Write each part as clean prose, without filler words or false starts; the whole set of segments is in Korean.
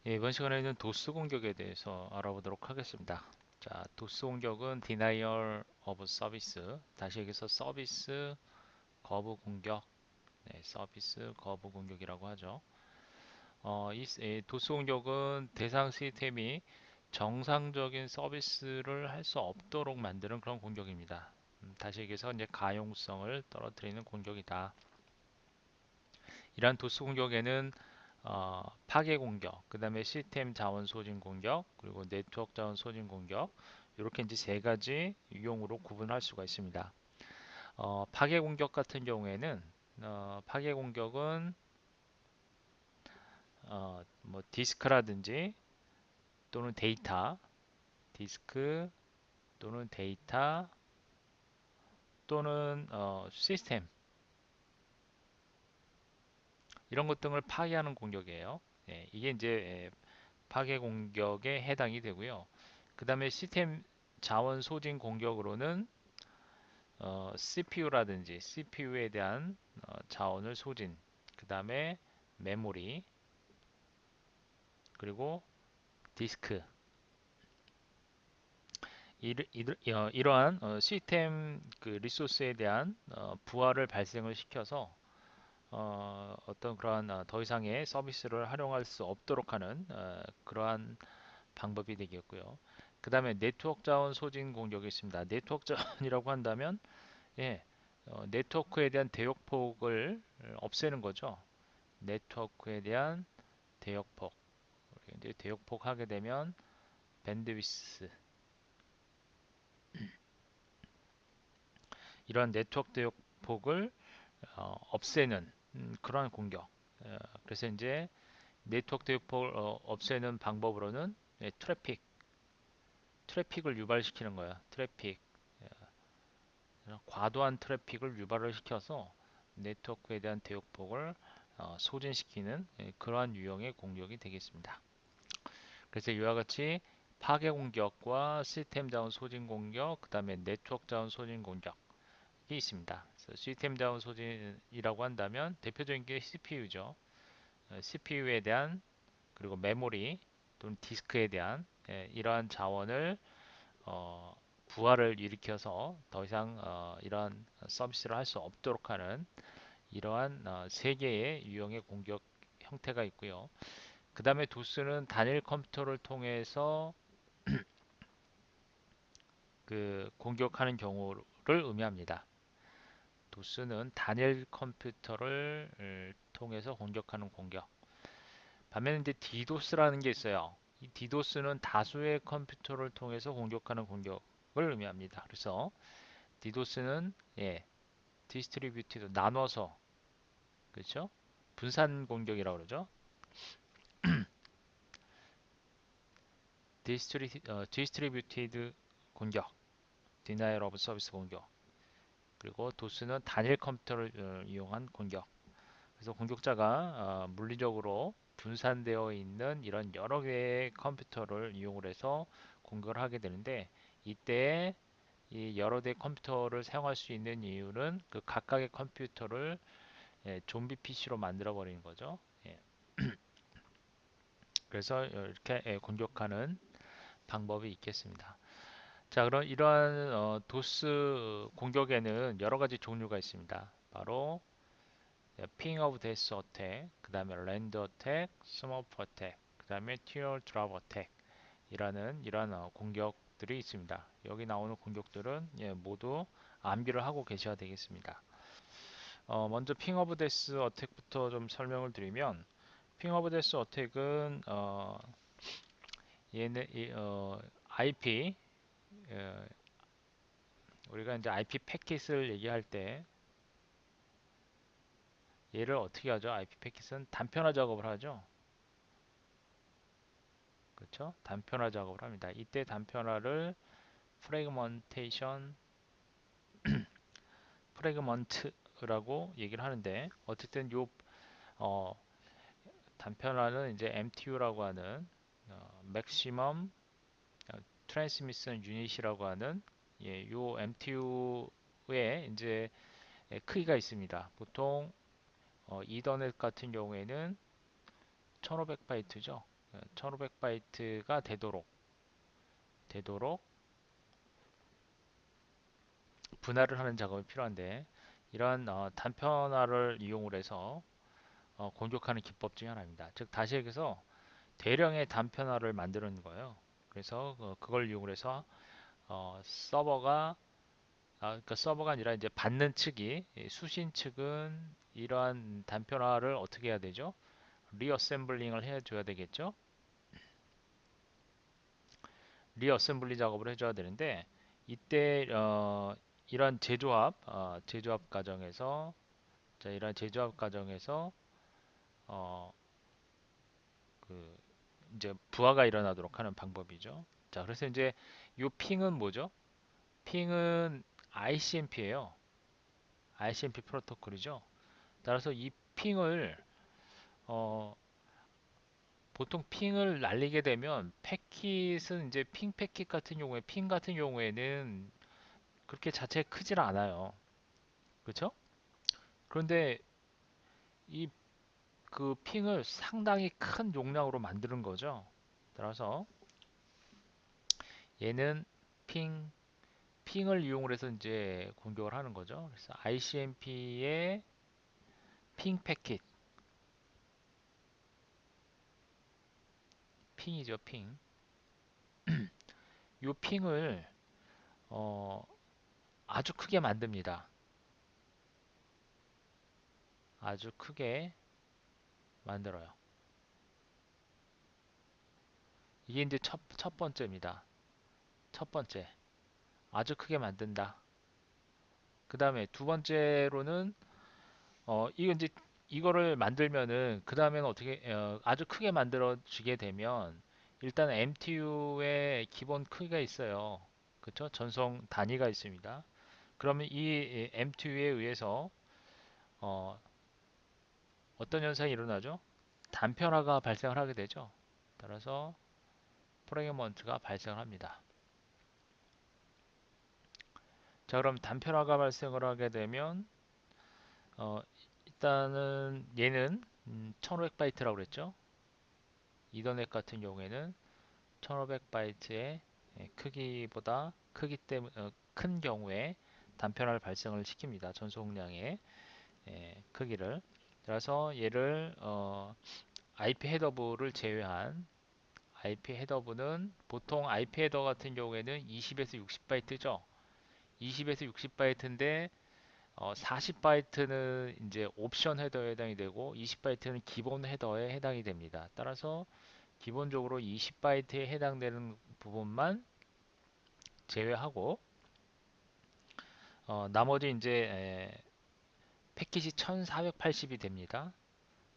예, 이번 시간에는 도스 공격에 대해서 알아보도록 하겠습니다. 자, 도스 공격은 Denial of Service, 다시 여기서 서비스 거부 공격, 네, 서비스 거부 공격이라고 하죠. 도스 공격은 대상 시스템이 정상적인 서비스를 할 수 없도록 만드는 그런 공격입니다. 다시 얘기해서 이제 가용성을 떨어뜨리는 공격이다. 이러한 도스 공격에는 파괴 공격, 그 다음에 시스템 자원 소진 공격, 그리고 네트워크 자원 소진 공격, 이렇게 이제 세 가지 유형으로 구분할 수가 있습니다. 파괴 공격 같은 경우에는 파괴 공격은 뭐 디스크라든지 또는 데이터, 디스크 또는 데이터 또는 시스템 이런 것 등을 파괴하는 공격이에요. 예, 이게 이제 파괴 공격에 해당이 되고요. 그 다음에 시스템 자원 소진 공격으로는 CPU라든지 CPU에 대한 자원을 소진, 그 다음에 메모리, 그리고 디스크 이러한 시스템 그 리소스에 대한 부하를 발생을 시켜서 어떤 그러한 더 이상의 서비스를 활용할 수 없도록 하는 그러한 방법이 되겠고요. 그 다음에 네트워크 자원 소진 공격이 있습니다. 네트워크 자원이라고 한다면 예, 네트워크에 대한 대역폭을 없애는 거죠. 네트워크에 대한 대역폭. 이제 대역폭 하게 되면 밴드위스 이런 네트워크 대역폭을 없애는 그러한 공격. 그래서 이제 네트워크 대역폭을 없애는 방법으로는 트래픽을 유발시키는 거야. 트래픽. 과도한 트래픽을 유발을 시켜서 네트워크에 대한 대역폭을 소진시키는 그러한 유형의 공격이 되겠습니다. 그래서 이와 같이 파괴 공격과 시스템 자원 소진 공격, 그 다음에 네트워크 자원 소진 공격이 있습니다. 그래서 시스템 자원 소진이라고 한다면 대표적인 게 CPU죠. CPU에 대한 그리고 메모리 또는 디스크에 대한 이러한 자원을 어, 부하를 일으켜서 더 이상 이러한 서비스를 할 수 없도록 하는 이러한 세 개의 유형의 공격 형태가 있고요. 그 다음에 도스는 단일 컴퓨터를 통해서 그 공격하는 경우를 의미합니다. 도스는 단일 컴퓨터를 통해서 공격하는 공격. 반면에 이제 디도스라는 게 있어요. 이 디도스는 다수의 컴퓨터를 통해서 공격하는 공격을 의미합니다. 그래서 디도스는 디스트리뷰티드 나눠서 그렇죠? 분산 공격이라고 그러죠. 디스트리뷰티드 공격, 디나이얼 오브 서비스 공격. 그리고 도스는 단일 컴퓨터를 이용한 공격. 그래서 공격자가 물리적으로 분산되어 있는 이런 여러 개의 컴퓨터를 이용을 해서 공격을 하게 되는데 이때 이 여러 대의 컴퓨터를 사용할 수 있는 이유는 그 각각의 컴퓨터를 좀비 PC로 만들어 버리는 거죠. 예. 그래서 이렇게 공격하는 방법이 있겠습니다. 자, 그럼 이러한 도스 공격에는 여러 가지 종류가 있습니다. 바로 핑 오브 데스 어택, 그 다음에 랜드 어택, 스머프 어택, 그 다음에 티어 드랍 어택 이라는 이러한 공격들이 있습니다. 여기 나오는 공격들은 모두 암기를 하고 계셔야 되겠습니다. 먼저 핑 오브 데스 어택부터 좀 설명을 드리면 핑 오브 데스 어택은 얘네 IP 어, 우리가 이제 IP 패킷을 얘기할 때 얘를 어떻게 하죠? IP 패킷은 단편화 작업을 하죠. 그렇죠? 단편화 작업을 합니다. 이때 단편화를 프래그먼테이션, 프래그먼트라고 얘기를 하는데 어쨌든 요 어, 단편화는 이제 MTU라고 하는 맥시멈 트랜스미션 유닛이라고 하는 요 MTU에 이제 크기가 있습니다. 보통 이더넷 같은 경우에는 1500바이트죠. 1500바이트가 되도록 분할을 하는 작업이 필요한데, 이러한 단편화를 이용을 해서 공격하는 기법 중에 하나입니다. 즉 다시 얘기해서 대량의 단편화를 만드는 거예요. 그래서 그걸 이용을 해서 서버가 그러니까 서버가 아니라 이제 받는 측이 수신 측은 이러한 단편화를 어떻게 해야 되죠? 리어셈블링을 해줘야 되겠죠? 리어셈블리 작업을 해줘야 되는데 이때 이러한 제조합 과정에서 이러한 제조합 과정에서 어, 그 이제 부하가 일어나도록 하는 방법이죠. 자, 그래서 이제 이 핑은 뭐죠? 핑은 ICMP예요. ICMP 프로토콜이죠. 따라서 이 핑을 어, 보통 핑을 날리게 되면 패킷은 이제 핑 패킷 같은 경우에 핑 같은 경우에는 그렇게 자체 크질 않아요. 그렇죠? 그런데 이 그 핑을 상당히 큰 용량으로 만드는 거죠. 따라서 얘는 핑을 이용을 해서 이제 공격을 하는 거죠. 그래서 ICMP의 핑 패킷, 핑이죠, 핑. 이 핑을 어, 아주 크게 만듭니다. 아주 크게 만들어요. 이게 이제 첫 번째입니다. 첫 번째, 아주 크게 만든다. 그 다음에 두 번째로는 이거 이제 이거를 만들면은 그 다음에는 어떻게 아주 크게 만들어지게 되면 일단 MTU의 기본 크기가 있어요. 그렇죠? 전송 단위가 있습니다. 그러면 이 MTU에 의해서 어, 어떤 현상이 일어나죠? 단편화가 발생을 하게 되죠. 따라서 프래그먼트가 발생을 합니다. 자, 그럼 단편화가 발생을 하게 되면 어, 일단은 얘는 1500바이트라고 그랬죠. 이더넷 같은 경우에는 1500바이트의 크기보다 큰 경우에 단편화를 발생을 시킵니다. 전송량의 크기를. 그래서 얘를 IP 헤더부를 제외한 IP 헤더부는 보통 IP 헤더 같은 경우에는 20에서 60바이트죠. 20에서 60바이트인데 40바이트는 이제 옵션 헤더에 해당이 되고 20바이트는 기본 헤더에 해당이 됩니다. 따라서 기본적으로 20바이트에 해당되는 부분만 제외하고 나머지 이제 패킷이 1480이 됩니다.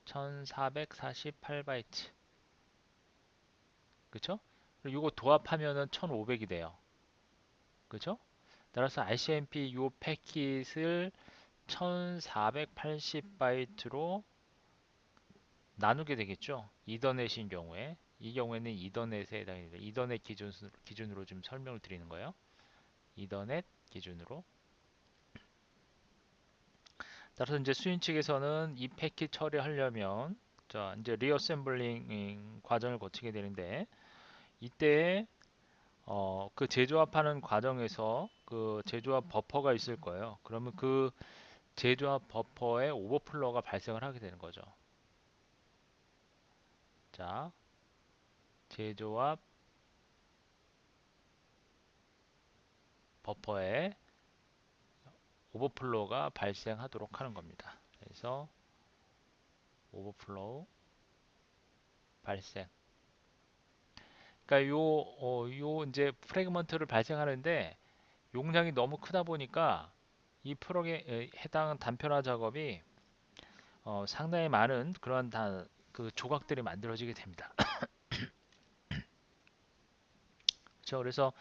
1448바이트. 그쵸? 그리고 이거 도합하면은 1500이 돼요. 그쵸? 따라서 RCMP 요 패킷을 1480바이트로 나누게 되겠죠. 이더넷인 경우에 이 경우에는 이더넷에 해당이 됩니다. 이더넷 기준으로 좀 설명을 드리는 거예요. 이더넷 기준으로. 따라서 이제 수인 측에서는 이 패킷 처리하려면 자 이제 리어셈블링 과정을 거치게 되는데 이때 그 제조합하는 과정에서 그 제조합 버퍼가 있을 거예요. 그러면 그 제조합 버퍼에 오버플로가 발생을 하게 되는 거죠. 자, 제조합 버퍼에 오버플로우가 발생하도록 하는 겁니다. 그래서 오버플로우 발생. 그러니까 요 이제 프래그먼트를 발생하는데 용량이 너무 크다 보니까 이 프로에 해당 단편화 작업이 상당히 많은 그런 그 조각들이 만들어지게 됩니다. 그렇죠. 그래서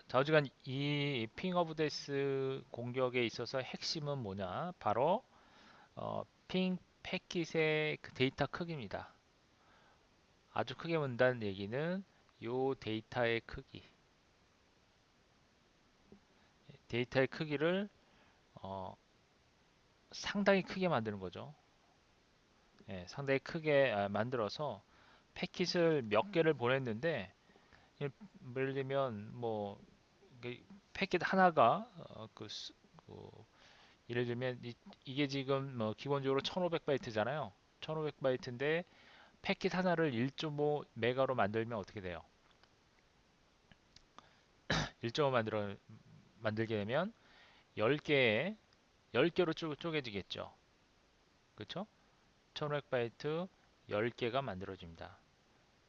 좌우지간 이 핑 오브 데스 공격에 있어서 핵심은 뭐냐? 바로 핑 패킷의 그 데이터 크기입니다. 아주 크게 본다는 얘기는 요 데이터의 크기를 어, 상당히 크게 만드는 거죠. 상당히 크게 만들어서 패킷을 몇 개를 보냈는데 예를 들면 뭐 패킷 하나가 예를 들면 이게 지금 뭐 기본적으로 1500바이트잖아요. 1500바이트인데 패킷 하나를 1.5 메가로 만들면 어떻게 돼요? 1.5 만들게 되면 10개에 10개로 쪼개지겠죠. 그쵸? 1500바이트 10개가 만들어집니다.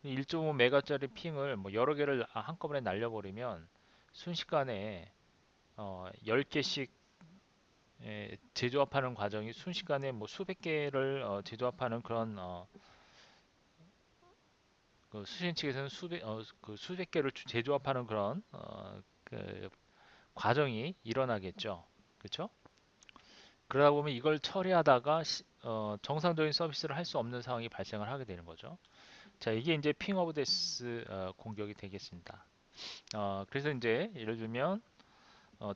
1.5 메가짜리 핑을 뭐 여러 개를 한꺼번에 날려버리면 순식간에 10개씩 제조합하는 과정이 순식간에 뭐 수백 개를 제조합하는 그런 그 수신 측에서는 그 수백 개를 제조합하는 그런 그 과정이 일어나겠죠. 그렇죠? 그러다 보면 이걸 처리하다가 정상적인 서비스를 할 수 없는 상황이 발생을 하게 되는 거죠. 자, 이게 이제 핑 오브 데스 공격이 되겠습니다. 그래서 이제 예를 들면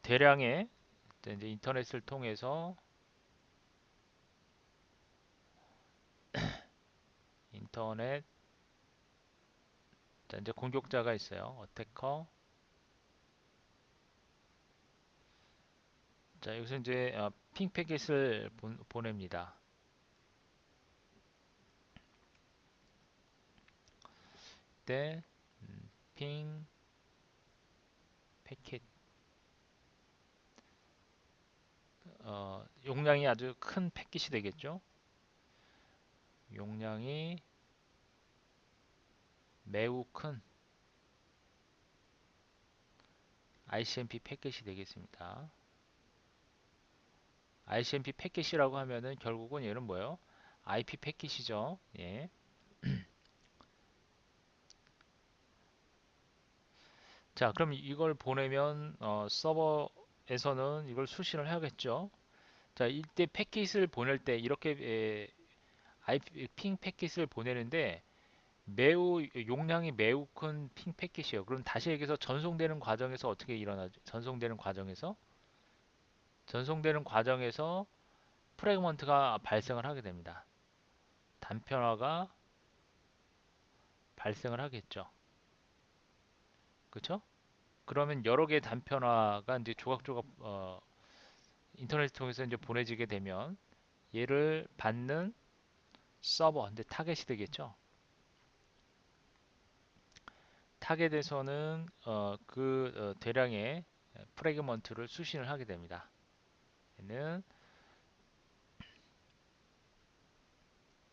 대량의 이제 인터넷을 통해서 인터넷 자, 이제 공격자가 있어요. 어태커. 자, 여기서 이제 핑 패킷을 보냅니다. 이때 핑 패킷 용량이 아주 큰 패킷이 되겠죠. 용량이 매우 큰 ICMP 패킷이 되겠습니다. ICMP 패킷이라고 하면은 결국은 얘는 뭐예요? IP 패킷이죠. 예. 자, 그럼 이걸 보내면 서버에서는 이걸 수신을 해야겠죠. 자, 이때 패킷을 보낼 때 이렇게 IP 핑 패킷을 보내는데 매우 용량이 매우 큰 핑 패킷이에요. 그럼 다시 얘기해서 전송되는 과정에서 어떻게 일어나죠? 전송되는 과정에서 프래그먼트가 발생을 하게 됩니다. 단편화가 발생을 하겠죠. 그렇죠? 그러면 여러 개의 단편화가 이제 조각조각 인터넷 통해서 이제 보내지게 되면 얘를 받는 서버, 이제 타겟이 되겠죠. 타겟에서는 대량의 프래그먼트를 수신을 하게 됩니다. 얘는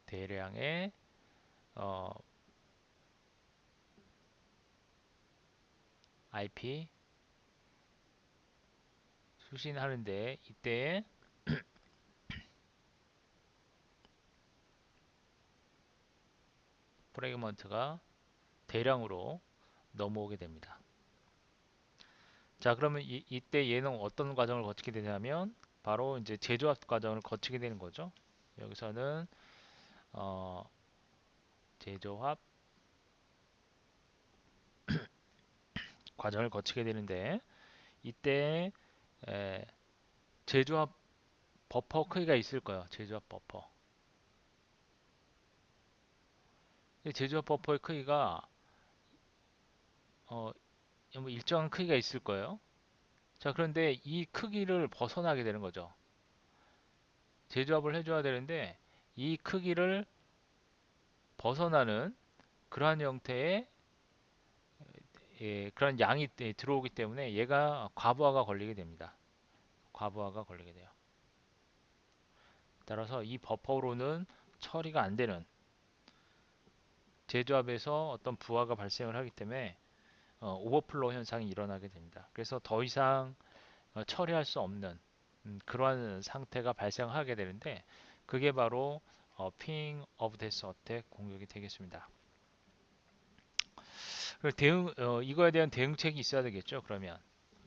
대량의 어, IP 수신하는데 이때 프래그먼트가 대량으로 넘어오게 됩니다. 자, 그러면 이때 얘는 어떤 과정을 거치게 되냐면 바로 이제 제조합 과정을 거치게 되는 거죠. 여기서는 어, 제조합 과정을 거치게 되는데 이때 에, 제조합 버퍼 크기가 있을 거예요. 제조합 버퍼. 이 제조합 버퍼의 크기가 어, 뭐 일정한 크기가 있을 거예요. 자, 그런데 이 크기를 벗어나게 되는 거죠. 제조합을 해줘야 되는데 이 크기를 벗어나는 그러한 형태의 그런 양이 들어오기 때문에 얘가 과부하가 걸리게 됩니다. 과부하가 걸리게 돼요. 따라서 이 버퍼로는 처리가 안 되는 제조합에서 어떤 부하가 발생을 하기 때문에 오버플로우 현상이 일어나게 됩니다. 그래서 더 이상 처리할 수 없는 그러한 상태가 발생하게 되는데 그게 바로 핑 오브 데스 어택 공격이 되겠습니다. 이거에 대한 대응책이 있어야 되겠죠. 그러면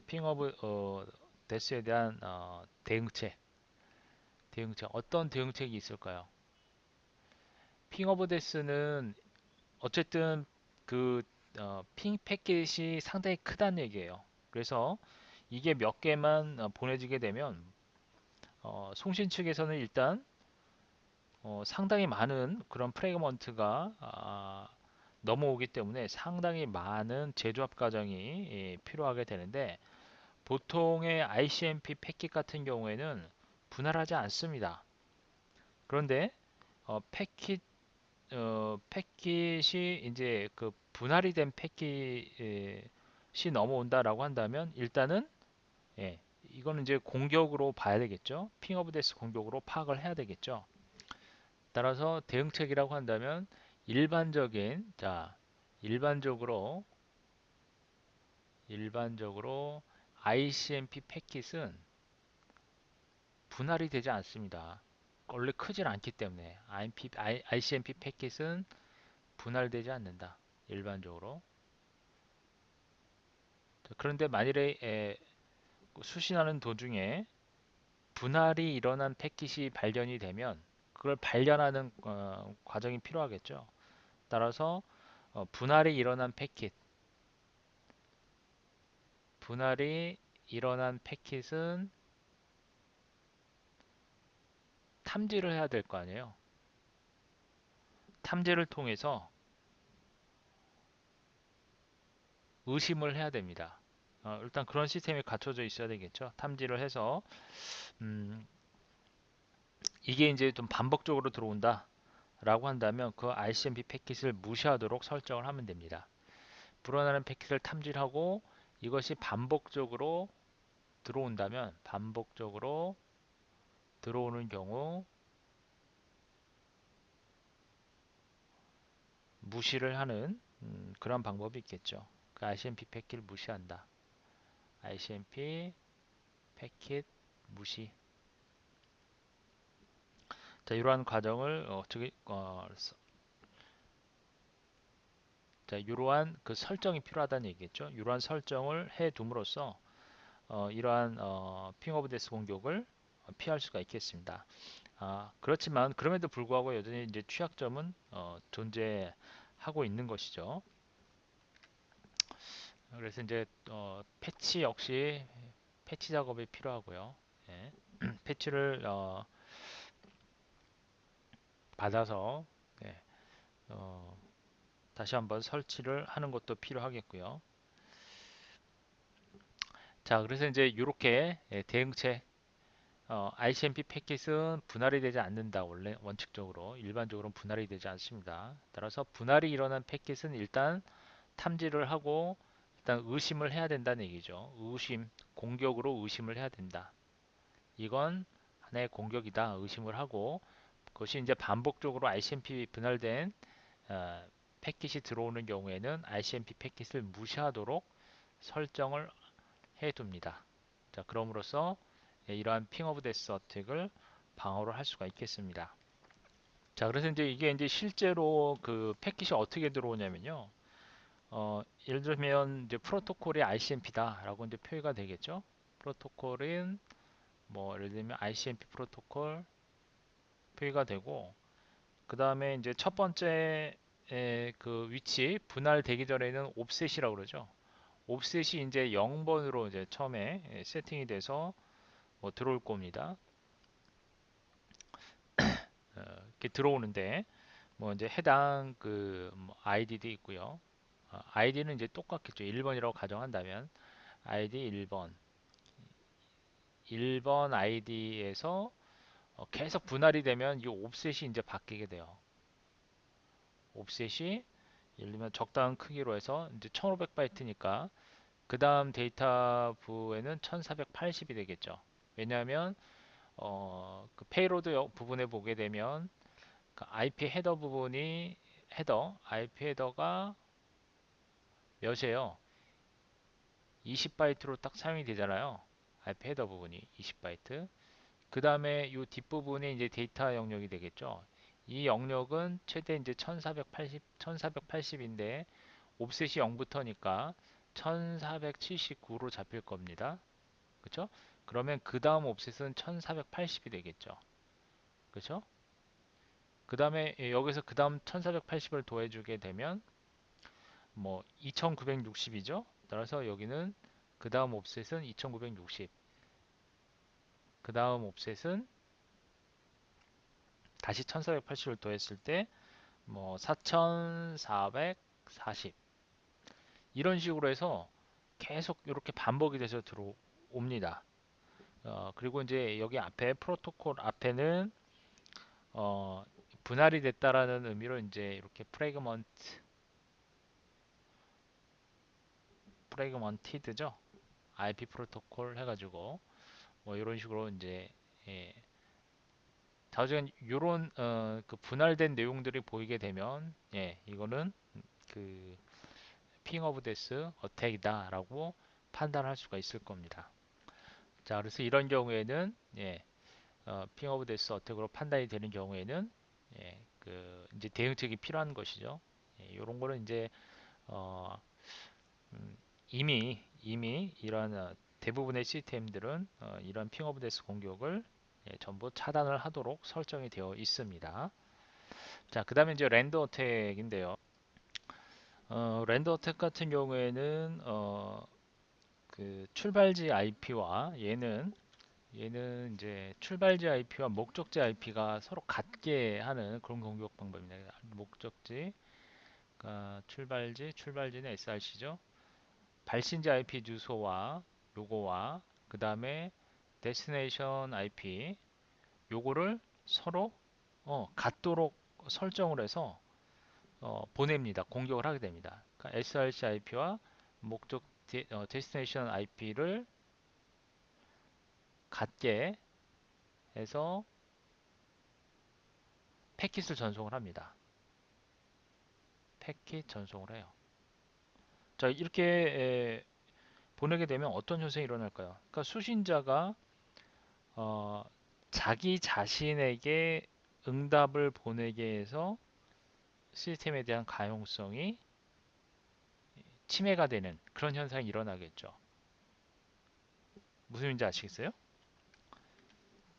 핑 오브 데스에 대한 대응책 어떤 대응책이 있을까요? 핑 오브 데스는 어쨌든 핑 패킷이 상당히 크다는 얘기예요. 그래서 이게 몇 개만 보내지게 되면 송신 측에서는 일단 상당히 많은 그런 프래그먼트가 넘어오기 때문에 상당히 많은 재조합 과정이 필요하게 되는데 보통의 ICMP 패킷 같은 경우에는 분할하지 않습니다. 그런데 패킷이 이제 그 분할이 된 패킷이 넘어온다라고 한다면 일단은 예, 이거는 이제 공격으로 봐야 되겠죠. 핑 오브 데스 공격으로 파악을 해야 되겠죠. 따라서 대응책이라고 한다면 일반적으로 ICMP 패킷은 분할이 되지 않습니다. 원래 크질 않기 때문에 ICMP 패킷은 분할되지 않는다. 일반적으로. 그런데 만일에 수신하는 도중에 분할이 일어난 패킷이 발견이 되면 그걸 발견하는 과정이 필요하겠죠. 따라서 분할이 일어난 패킷은 탐지를 해야 될 거 아니에요. 탐지를 통해서 의심을 해야 됩니다. 일단 그런 시스템이 갖춰져 있어야 되겠죠. 탐지를 해서 음, 이게 이제 좀 반복적으로 들어온다 라고 한다면 그 ICMP 패킷을 무시하도록 설정을 하면 됩니다. 불어나는 패킷을 탐지를 하고 이것이 반복적으로 들어오는 경우 무시를 하는 그런 방법이 있겠죠. 그 ICMP 패킷을 무시한다. ICMP 패킷 무시. 자, 이러한 과정을 자, 이러한 그 설정이 필요하다는 얘기겠죠. 이러한 설정을 해 둠으로써 이러한 핑 오브 데스 공격을 피할 수가 있겠습니다. 그렇지만 그럼에도 불구하고 여전히 이제 취약점은 존재하고 있는 것이죠. 그래서 이제 패치 역시 패치 작업이 필요하고요. 예. 패치를 받아서 예, 어, 다시 한번 설치를 하는 것도 필요하겠고요. 자, 그래서 이제 이렇게 대응책 ICMP 패킷은 분할이 되지 않는다. 원래 원칙적으로 일반적으로는 분할이 되지 않습니다. 따라서 분할이 일어난 패킷은 일단 탐지를 하고 일단 의심을 해야 된다는 얘기죠. 공격으로 의심을 해야 된다. 이건 하나의 공격이다. 의심을 하고 그것이 이제 반복적으로 ICMP 분할된 어, 패킷이 들어오는 경우에는 ICMP 패킷을 무시하도록 설정을 해둡니다. 자, 그럼으로써 이러한 핑 오브 데스 어택을 방어를 할 수가 있겠습니다. 자, 그래서 이제 이게 이제 실제로 그 패킷이 어떻게 들어오냐면요. 예를 들면 이제 프로토콜이 ICMP다라고 이제 표기가 되겠죠. 프로토콜은 뭐 예를 들면 ICMP 프로토콜 표기가 되고 그 다음에 이제 첫 번째 그 위치 분할되기 전에는 옵셋이라고 그러죠. 옵셋이 이제 0번으로 이제 처음에 세팅이 돼서 뭐 들어올 겁니다. 이렇게 들어오는데 뭐 이제 해당 그뭐 아이디도 있고요. 아이디는 이제 똑같겠죠. 1번이라고 가정한다면 아이디 1번 아이디에서 계속 분할이 되면 이 옵셋이 이제 바뀌게 돼요. 옵셋이 예를 들면 적당한 크기로 해서 이제 1500바이트니까 그 다음 데이터부에는 1480이 되겠죠. 왜냐하면 그 페이로드 부분에 보게 되면 그 IP 헤더 부분이 IP 헤더가 몇이에요? 20바이트로 딱 사용이 되잖아요. IP 헤더 부분이 20바이트. 그 다음에 이 뒷부분이 이제 데이터 영역이 되겠죠. 이 영역은 최대 이제 1480인데 옵셋이 0부터니까 1479로 잡힐 겁니다. 그쵸? 그러면 그 다음 옵셋은 1480이 되겠죠. 그쵸? 그 다음에 여기서 그 다음 1480을 더해주게 되면 뭐 2960이죠. 따라서 여기는 그 다음 옵셋은 2960. 그 다음 옵셋은 다시 1480을 더했을 때 뭐 4400, 140 이런 식으로 해서 계속 이렇게 반복이 돼서 들어옵니다. 그리고 이제 여기 앞에 프로토콜 앞에는 어, 분할이 됐다라는 의미로 이제 이렇게 프래그먼티드죠. IP 프로토콜 해가지고 뭐 이런 식으로 이제 예, 나중에 이런 그 분할된 내용들이 보이게 되면 예, 이거는 그 핑 오브 데스 어택이다라고 판단할 수가 있을 겁니다. 자, 그래서 이런 경우에는 예, 핑 오브 데스 어택으로 판단이 되는 경우에는 예, 그 이제 대응책이 필요한 것이죠. 예, 이런 거는 이제 어, 음, 이미 이런 대부분의 시스템들은 이런 핑 오브 데스 공격을 예, 전부 차단을 하도록 설정이 되어 있습니다. 자, 그 다음에 이제 랜더 어택인데요. 랜더 어택 같은 경우에는 그 출발지 IP와 얘는 이제 출발지 IP와 목적지 IP가 서로 같게 하는 그런 공격 방법입니다. 목적지, 그러니까 출발지는 SRC죠. 발신지 IP 주소와 요거와 그 다음에 데스티네이션 IP 요거를 서로 같도록 설정을 해서 보냅니다. 공격을 하게 됩니다. 그러니까 SRC IP와 목적 데스티네이션 IP를 같게 해서 패킷을 전송을 합니다. 패킷 전송을 해요. 자, 이렇게 보내게 되면 어떤 현상이 일어날까요? 그러니까 수신자가 어, 자기 자신에게 응답을 보내게 해서 시스템에 대한 가용성이 침해가 되는 그런 현상이 일어나겠죠. 무슨 말인지 아시겠어요?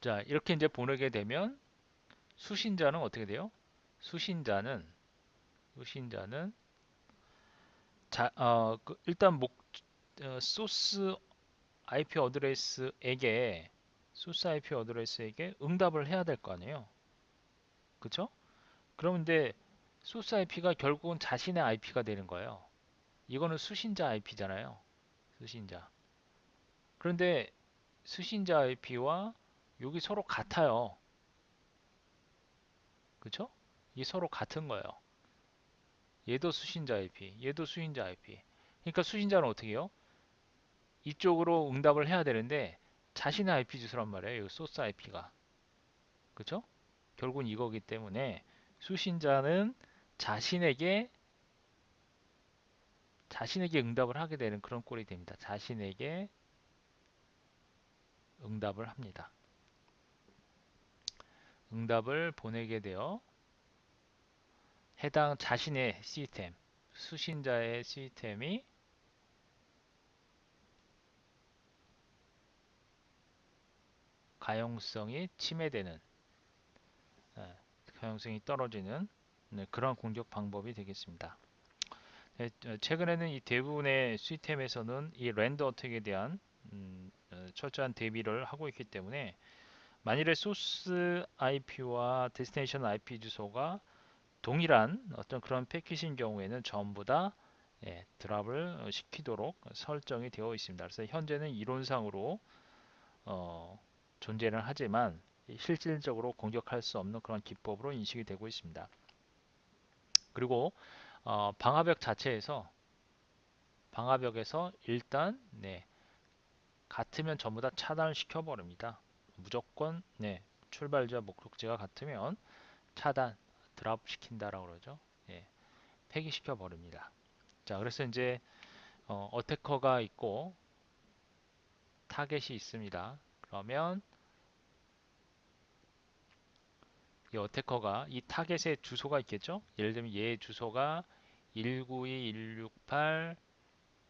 자, 이렇게 이제 보내게 되면 수신자는 어떻게 돼요? 수신자는 일단 소스 IP 어드레스에게 응답을 해야 될 거 아니에요. 그쵸? 그런데 소스 IP가 결국은 자신의 IP가 되는 거예요. 이거는 수신자 IP잖아요. 수신자. 그런데 수신자 IP와 여기 서로 같아요. 그쵸? 이 서로 같은 거예요. 얘도 수신자 IP, 얘도 수신자 IP. 그러니까 수신자는 어떻게 해요? 이쪽으로 응답을 해야 되는데 자신의 IP 주소란 말이에요. 이 소스 IP가. 그쵸? 결국은 이거기 때문에 수신자는 자신에게 응답을 하게 되는 그런 꼴이 됩니다. 자신에게 응답을 합니다. 응답을 보내게 되어 해당 자신의 시스템, 수신자의 시스템이 가용성이 침해되는, 예, 가용성이 떨어지는 그런 공격 방법이 되겠습니다. 최근에는 이 대부분의 시스템에서는 이 랜더 어택에 대한 철저한 대비를 하고 있기 때문에 만일에 소스 IP와 데스티네이션 IP 주소가 동일한 어떤 그런 패킷인 경우에는 전부 다 드랍을 시키도록 설정이 되어 있습니다. 그래서 현재는 이론상으로 어, 존재는 하지만 실질적으로 공격할 수 없는 그런 기법으로 인식이 되고 있습니다. 그리고 방화벽에서 일단 같으면 전부 다 차단을 시켜버립니다. 무조건 출발지와 목적지가 같으면 차단, 드랍 시킨다라고 그러죠. 폐기시켜 버립니다. 자, 그래서 이제 어태커가 있고 타겟이 있습니다. 그러면 이 어태커가 이 타겟의 주소가 있겠죠? 예를 들면 얘 주소가 192.168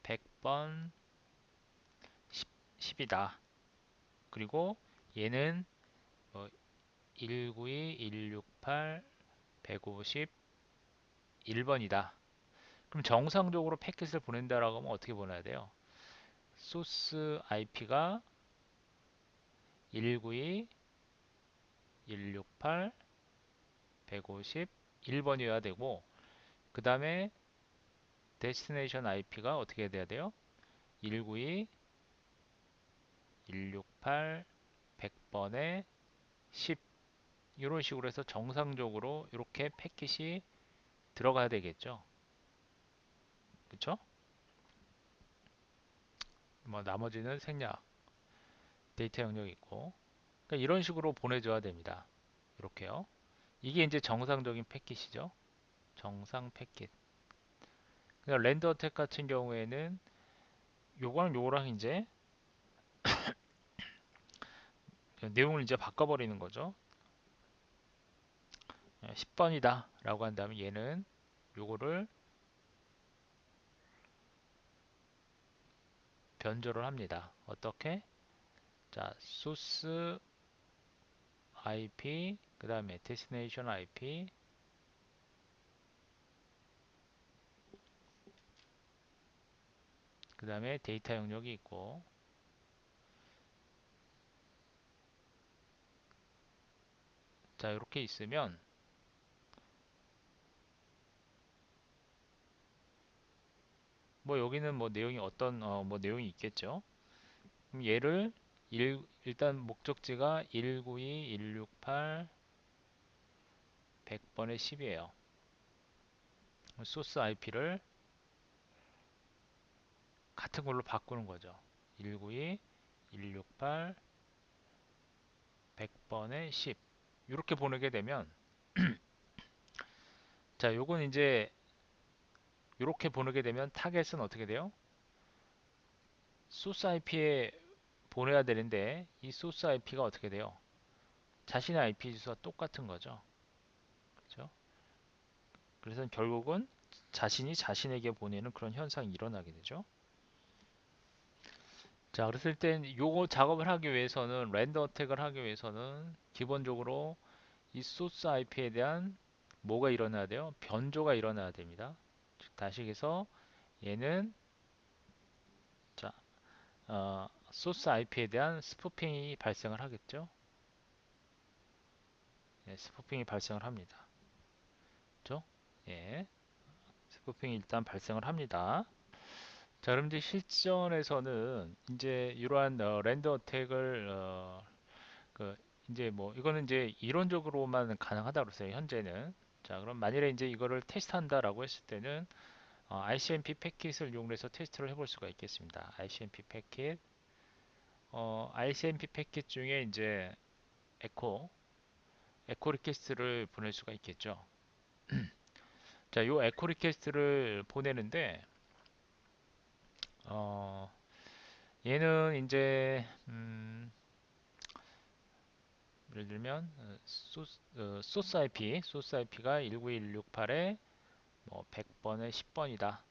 100번 10이다. 그리고 얘는 192.168 150 1번이다. 그럼 정상적으로 패킷을 보낸다라고 하면 어떻게 보내야 돼요? 소스 IP가 192 168 150 1번이어야 되고 그 다음에 데스티네이션 IP가 어떻게 돼야 돼요? 192, 168, 100번에 10 이런 식으로 해서 정상적으로 이렇게 패킷이 들어가야 되겠죠. 그쵸? 뭐 나머지는 생략, 데이터 영역이 있고 그러니까 이런 식으로 보내줘야 됩니다. 이렇게요. 이게 이제 정상적인 패킷이죠. 정상 패킷. 그냥 랜더 어택 같은 경우에는 요거랑 요거랑 이제 내용을 이제 바꿔버리는 거죠. 10번이다 라고 한다면 얘는 요거를 변조를 합니다. 어떻게? 자, 소스 IP 그 다음에 데스티네이션 IP 그 다음에 데이터 영역이 있고 자 이렇게 있으면 뭐 여기는 뭐 내용이 어떤 뭐 내용이 있겠죠. 그럼 얘를 일단 목적지가 192, 168, 100번에 10이에요. 소스 IP를 같은 걸로 바꾸는 거죠. 192, 168, 100번에 10 이렇게 보내게 되면 자 요건 이제 이렇게 보내게 되면 타겟은 어떻게 돼요? 소스 IP에 보내야 되는데 이 소스 IP가 어떻게 돼요? 자신의 IP 주소와 똑같은 거죠. 그렇죠? 그래서 결국은 자신이 자신에게 보내는 그런 현상이 일어나게 되죠. 자, 그랬을 땐 요거 작업을 하기 위해서는 랜더 어택을 하기 위해서는 기본적으로 이 소스 IP에 대한 뭐가 일어나야 돼요? 변조가 일어나야 됩니다. 다시 해서 얘는 자, 소스 IP에 대한 스푸핑이 발생을 하겠죠. 예, 스푸핑이 발생을 합니다. 그죠? 예, 스푸핑이 일단 발생을 합니다. 자, 그럼 이제 실전에서는 이제 이러한 랜더 어택을 그 이제 뭐 이거는 이제 이론적으로만 가능하다고 그랬어요. 현재는. 자, 그럼 만일에 이제 이거를 테스트한다라고 했을 때는 ICMP 패킷을 이용해서 테스트를 해볼 수가 있겠습니다. ICMP 패킷, ICMP 패킷 중에 이제 에코, 에코 리퀘스트를 보낼 수가 있겠죠. 자, 요 에코 리퀘스트를 보내는데 어, 얘는 이제 예를 들면 소스 IP, 소스 IP가 19168에 뭐 100번에 10번이다.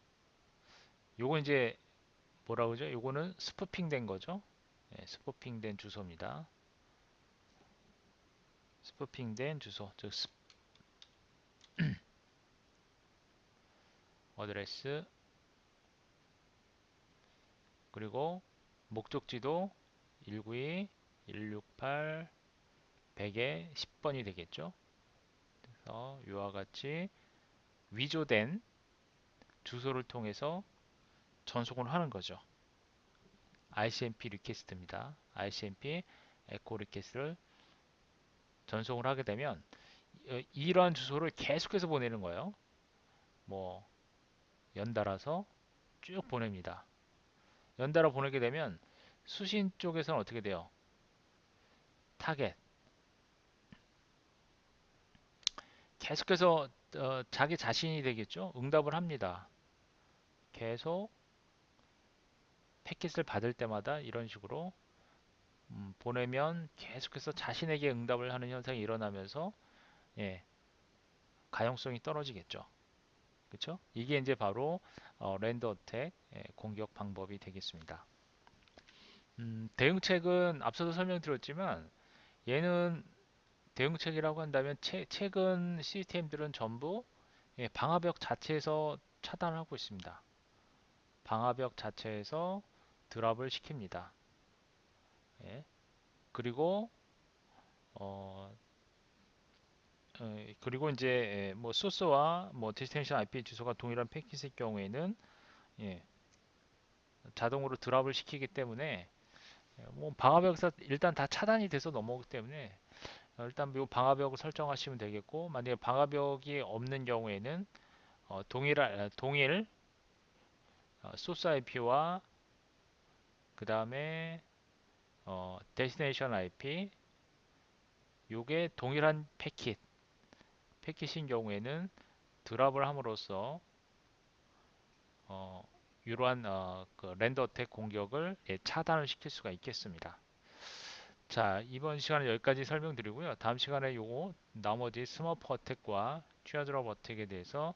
요거 이제 뭐라 그러죠? 요거는 스푸핑 된 거죠. 예, 스푸핑 된 주소입니다. 스푸핑 된 주소, 즉 어드레스 그리고 목적지도 192, 168, 100에 10번이 되겠죠. 그래서 이와 같이 위조된 주소를 통해서 전송을 하는 거죠. ICMP 리퀘스트입니다. ICMP 에코 리퀘스트를 전송을 하게 되면 이러한 주소를 계속해서 보내는 거예요. 뭐 연달아서 쭉 보냅니다. 연달아 보내게 되면 수신 쪽에서는 어떻게 돼요? 타겟 계속해서 자기 자신이 되겠죠? 응답을 합니다. 계속 패킷을 받을 때마다 이런 식으로 보내면 계속해서 자신에게 응답을 하는 현상이 일어나면서 예, 가용성이 떨어지겠죠. 그렇죠? 이게 이제 바로 랜더 어택 공격 방법이 되겠습니다. 대응책은 앞서도 설명드렸지만 얘는 대응책이라고 한다면 최근 시스템들은 전부 방화벽 자체에서 차단을 하고 있습니다. 방화벽 자체에서 드랍을 시킵니다. 예. 그리고 어, 그리고 이제 뭐 소스와 뭐 데스티네이션 IP 주소가 동일한 패킷일 경우에는 예, 자동으로 드랍을 시키기 때문에 뭐 방화벽에서 일단 다 차단이 돼서 넘어오기 때문에 일단 이 방화벽을 설정하시면 되겠고, 만약에 방화벽이 없는 경우에는 동일 소스 IP와 그 다음에 데스티네이션 IP 요게 동일한 패킷인 경우에는 드랍을 함으로써 어, 이러한 그 랜더 어택 공격을 차단을 시킬 수가 있겠습니다. 자, 이번 시간은 여기까지 설명드리고요. 다음 시간에 요거 나머지 스머프 어택과 취하드랍 어택에 대해서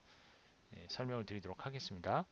설명을 드리도록 하겠습니다.